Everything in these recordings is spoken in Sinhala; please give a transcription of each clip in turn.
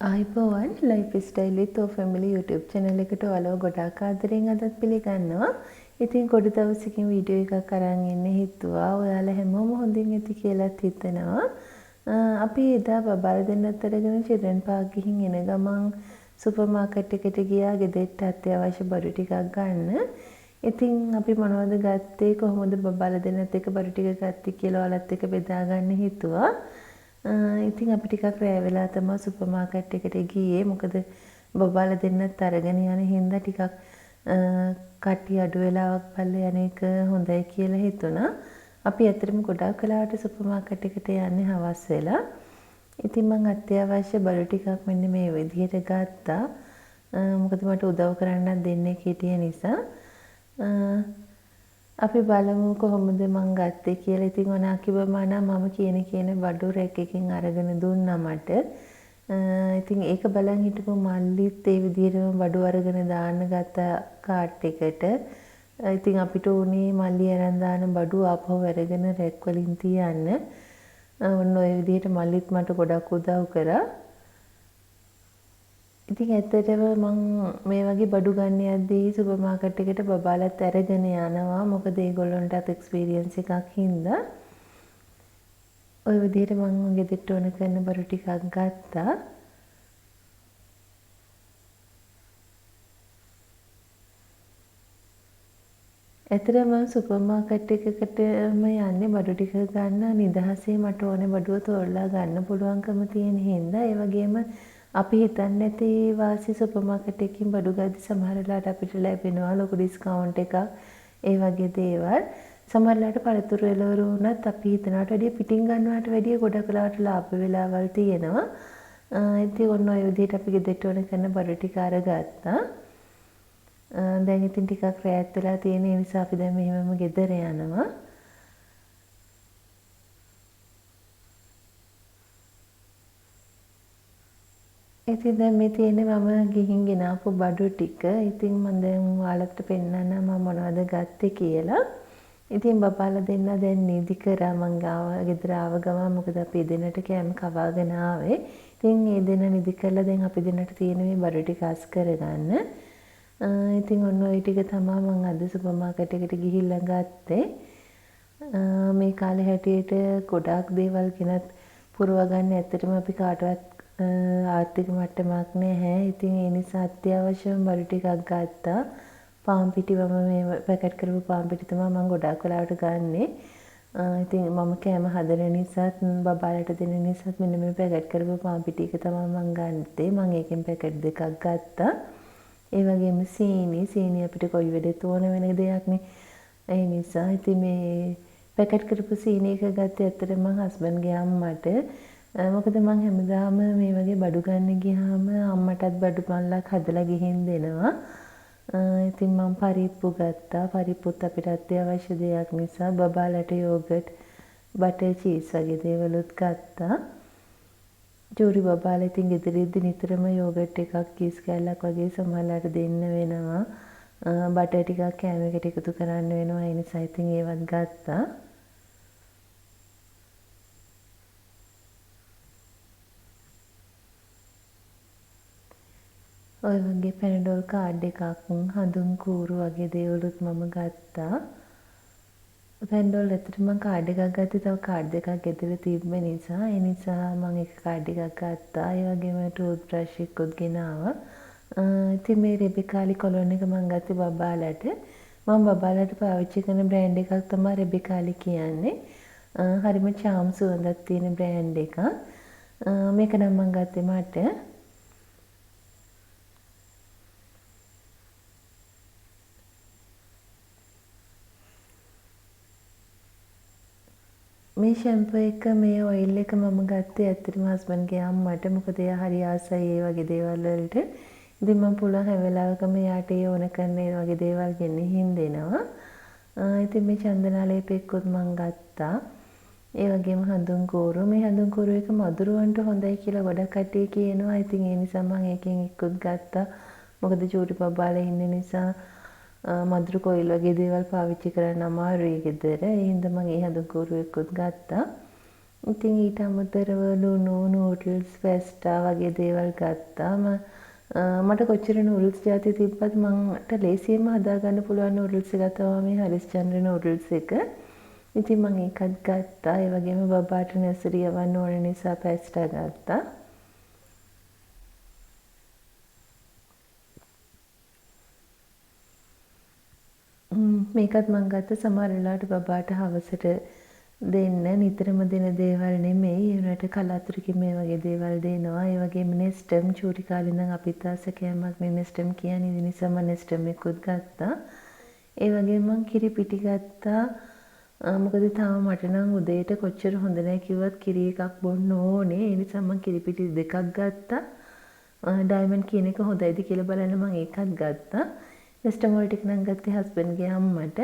ආයිබෝවන් ලයිෆ්ස්ටයිල් විත් ඔ ෆැමිලි YouTube channel එකට ඔයාලව ගොඩාක් ආදරෙන් අදත් පිළිගන්නවා. ඉතින් ගොඩ දවසකින් වීඩියෝ එකක් අරන් ඉන්න හිතුවා. ඔයාලා හැමෝම හොඳින් ඇති කියලාත් හිතනවා. අපි එදා බබාලා දෙන්නත් අරගෙන චිල්ඩ්‍රන් පාක් ගිහින් එන ගමන් සුපර් මාකට් එකට ගියා ගෙදරට අත්‍යවශ්‍ය බඩු ටිකක් ගන්න. ඉතින් අපි මොනවද ගත්තේ කොහොමද බබාලා දෙන්නත් එක බඩු ටික ගත්තේ කියලා ඔයාලත් එක්ක බෙදා ගන්න හිතුවා. ඉතින් අපි ටිකක් රැ වෙලා තමයි සුපර් මාකට් එකට ගියේ. මොකද බබාලා දෙන්නත් අරගෙන යන හින්දා ටිකක් කට්ටිය අඩු වෙලාවක් බලලා යන එක හොඳයි කියලා හිතුණා. අපි ඇත්තටම ගොඩාක් වෙලාවට සුපර් මාකට් එකට යන්නේ හවස් වෙලා. ඉතින් මම අත්‍යවශ්‍ය බඩු ටිකක් මෙන්න මේ විදිහට ගත්තා. මොකද මට උදව් කරන්නත් දෙන්නේ හිටිය නිසා. අපි බලමු කොහොමද මං ගත්තේ කියලා. ඉතින් ඔනා කිව්වම මම කියන බඩු රැක් එකකින් අරගෙන දුන්නා මට. ඉතින් ඒක බලන් හිටපු මල්ලිත් ඒ විදිහටම බඩු අරගෙන දාන්න ගත්ත කාට් එකට. ඉතින් අපිට උනේ මල්ලි අරන් දාන බඩු ආපහු අරගෙන රැක් වලින් තියන්න. ඔන්න ඔය විදිහට මල්ලිත් මට ගොඩක් උදව් කරා. ඉතින් ඇත්තටම මම මේ වගේ බඩු ගන්න යද්දී සුපර් මාකට් එකට බබාලත් අරගෙන යනවා. මොකද ඒගොල්ලන්ටත් එක්ස්පීරියන්ස් එකක් හින්දා. ඔය විදිහට මම ගෙදරට ඕන කරන බඩු ටිකක් ගත්තා. ඇත්තටම මම සුපර් මාකට් එකකටම යන්නේ බඩු ටික ගන්න නිදහසේ මට ඕනේ බඩුව තෝරලා ගන්න පුළුවන්කම තියෙන හින්දා. ඒ වගේම අපි හිතන්නේ නැති වාසි සුපර් මාකට් එකකින් බඩු ගද්දි සමහර වෙලාවට අපිට ලැබෙනවා ලොකු ඩිස්කවුන්ට් එකක්. ඒ වගේ දේවල්. සමහර වෙලාවට පළතුරු එළවලු වුණත් අපි හිතනවට වැඩිය පිටින් ගන්නවට වැඩිය ගොඩක් වෙලාවට ලාභ වෙලාවල් තියෙනවා. ඉතින් ඔන්න ඔය විදිහට අපි ගෙදරට ඕන කරන බඩු ටික අරගත්තා. දැන් ඉතින් ටිකක් රැත් වෙලා තියෙන නිසා අපි දැන් මෙහෙමම ගෙදර යනවා. ඉතින් දැන් මේ තියෙන්නේ මම ගිහින් ගෙනාපු බඩු ටික. ඉතින් මම දැන් ඔයාලට පෙන්නන්න මම මොනවද ගත්තේ කියලා. ඉතින් බබාලා දෙන්න දැන් නිදි කරා මං ගෙදර ආව ගමන් මොකද අපි දෙන්නට කෑම කවාගෙන ආවේ. ඉතින් මේ දෙන්න නිදි කරලා දැන් අපි දෙන්නට තියෙන මේ බඩු ටික අස් කරගන්න. ඉතින් ඔන්න ඔය ටික තමයි මම අද සුපර් මාකට් එකට ගිහිල්ලා ගත්තේ. මේ කාලේ හැටියට ගොඩාක් දේවල් ගෙනත් පුරව ගන්න ඇත්තටම අපි කාටවත් ආර්ථික මට්ටමක් නැහැ. ඉතින් ඒ නිසා අත්‍යවශ්‍යම බඩු ටිකක් ගත්තා. පාන් පිටි මම මේ පැකට් කරපු පාන් පිටි තමයි මම ගොඩාක් වෙලාවට ගන්නෙ. ඉතින් මම කෑම හදන නිසාත් බබාලට දෙන නිසාත් මෙන්න මේ පැකට් කරපු පාන් පිටි එක තමයි මම ගත්තේ. මම ඒකෙන් පැකට් දෙකක් ගත්තා. ඒ වගේම සීනි අපිට කොයි වෙලෙත් ඕන වෙන දෙයක් නේ. ඒ නිසා ඉතින් මේ පැකට් කරපු සීනි එක ගත්තේ ඇත්තටම මම හස්බන්ඩ්ගේ අම්මට. මොකද මම හැමදාම මේ වගේ බඩු ගන්න ගියාම අම්මටත් බඩු පල්ලක් හදලා ගිහින් දෙනවා. ඉතින් මම පරිප්පු ගත්තා. පරිප්පුත් අපිට අත්‍යවශ්‍ය දෙයක් නිසා බබාලට යෝගට්, බටර් චීස් වගේ දේවලුත් ගත්තා. ජූරි බබාලා ඉතින් ගෙදරින්දි නිතරම යෝගට් එකක් කීස් කෑල්ලක් වගේ සමහරලාට දෙන්න වෙනවා. බටර් ටිකක් කෑම එකට එකතු කරන්න වෙනවා. ඒ නිසා ඉතින් ඒවත් ගත්තා. ඔය වගේ පැනඩෝල් කාඩ් එකක් හඳුන් කූරු වගේ දේවලුත් මම ගත්තා. පැනඩෝල් ඇත්තටම මම කාඩ් එකක් ගත්තේ තව කාඩ් දෙකක් ගෙදර තිබ්බ නිසා. ඒ නිසා මම එක කාඩ් එකක් ගත්තා. ඒ වගේම ටූත් බ්‍රෂ් එකකුත් ගෙනාවා. ඉතින් මේ රෙබිකාලි කොලොන් එක මම ගත්තේ බබාලට. මම බබාලට පාවිච්චි කරන බ්‍රෑන්ඩ් එකක් තමයි රෙබිකාලි කියන්නේ. හරිම චාම් සුවඳක් තියෙන බ්‍රෑන්ඩ් එකක්. මේක නම් මම ගත්තේ මට. මේ ෂැම්පූ එක මේ ඔයිල් එක මම ගත්තේ ඇත්තටම හස්බන්ඩ්ගේ අම්මට. මොකද එයා හරි ආසයි ඒ වගේ දේවල් වලට. ඉතින් මම පුළුවන් හැම වෙලාවකම එයාට ඒ ඕන කරන ඒ වගේ දේවල් ගෙනිහින් දෙනවා. ඉතින් මේ චන්දනා ලේපෙකුත් මම ගත්තා. ඒ වගේම හඳුන් කූරු. මේ හඳුන් කූරු එක මදුරුවන්ට හොඳයි කියලා ගොඩක් කට්ටිය කියනවා. ඉතින් ඒ නිසා මම ඒකෙන් එකකුත් ගත්තා. මොකද චූටි බබාලා ඉන්න නිසා මදුරු කොයිල් වගේ දේවල් පාවිච්චි කරන්න අමාරුයි ගෙදර. ඒ හින්දා මම ඒ හඳුන් කූරු එකකුත් ගත්තා. ඉතින් ඊට අමතරව ලුණු, නූඩල්ස්, පැස්ටා වගේ දේවල් ගත්තා. මට කොච්චර නූඩල්ස් ಜಾති තිබ්බත් මට ලේසියෙන්ම හදාගන්න පුළුවන් නූඩල්ස් එකක් තමයි මේ හරිස්චන්ද්‍ර නූඩල්ස් එක. ඉතින් මම ඒකත් ගත්තා. ඒ වගේම බබාට නැසරි යවන්න ඕන නිසා පැස්ටා ගත්තා. මේකත් මම ගත්ත සමහර වෙලාවට බබාට හවසට දෙන්න නිතරම දෙන දේවල් නෙමෙයි. ඒ වුණාට කලාතුරකින් මේ වගේ දේවල් දෙනවා. ඒ වගේම නෙස්ටම් චූටි කාලේ ඉඳන් අපිත් ආස කෑමක් මේ නෙස්ටම් කියන්නේ. ඒ නිසා මම නෙස්ටම් එකකුත් ගත්තා. ඒ වගේම මම කිරි පිටි ගත්තා. මොකද තාම මට නම් උදේට කොච්චර හොඳ නැහැ කිව්වත් කිරි එකක් බොන්න ඕනේ. ඒ නිසා මම කිරි පිටි දෙකක් ගත්තා. ඩයමන්ඩ් කියන එක හොඳයිද කියලා බලන්න මම ඒකත් ගත්තා. නෙස්ටම් වල ටික නම් ගත්තේ හස්බන්ඩ්ගේ අම්මට.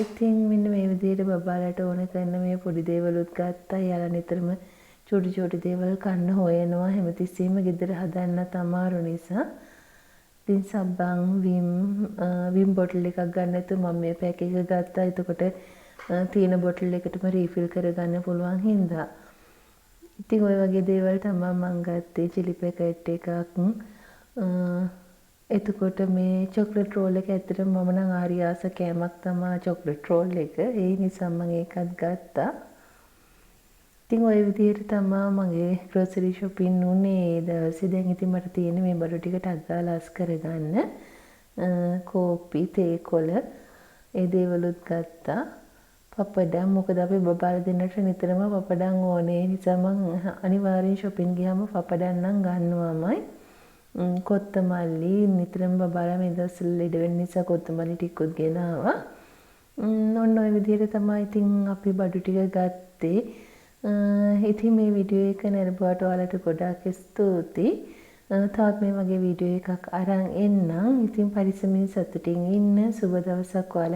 ඉතින් මෙන්න මේ විදිහට බබාලට ඕන කරන මේ පොඩි දේවලුත් ගත්තා. යාලා නිතරම චූටි චූටි දේවල් කන්න හොයනවා. හැමතිස්සෙම ගෙදර හදන්නත් අමාරු නිසා. ඉතින් සබන් විම් බොටල් එකක් ගන්න නැතුව මම මේ පැක් එක ගත්තා. එතකොට තියෙන බොටල් එකටම රීෆිල් කරගන්න පුළුවන් හින්දා. ඉතින් ওই වගේ දේවල් තමයි මම ගත්තේ. චිලි පැකට් එකක්. එතකොට මේ චොක්ලට් රෝල් එක ඇත්තටම මම නම් ආරි ආස කෑමක් තමයි චොක්ලට් රෝල් එක. ඒ නිසා මම ඒකත් ගත්තා. ඉතින් ওই විදිහට තමයි මගේ ග්‍රොසරි shopping උනේ ඒ දවසේ. දැන් ඉතින් මට තියෙන්නේ මේ බඩු ටික ටක් ගාලා අස් කරගන්න. කෝපි, තේ කොළ ඒ දේවලුත් ගත්තා. පපඩම් මොකද අපි බබාලා දෙන්නට නිතරම පපඩම් ඕනේ. ඒ නිසා මම අනිවාර්යෙන් shopping ගියාම පපඩම් නම් ගන්නවාමයි. කොත්තමල්ලි නිතරම බබාලා මේ දවස්වල ලෙඩ වෙන නිසා කොත්තමල්ලි ටිකකුත් ගෙනාවා. ඔන්න ඔය විදිහට තමයි ඉතින් අපි බඩු ටික ගත්තේ. ඉතින් මේ වීඩියෝ එක නරඹුවාට ඔයාලට ගොඩාක් ස්තුතියි. තවත් මේ වගේ වීඩියෝ එකක් අරන් එන්නම්. ඉතින් පරිස්සමින් සතුටින් ඉන්න. සුබ දවසක් ඔයාලා.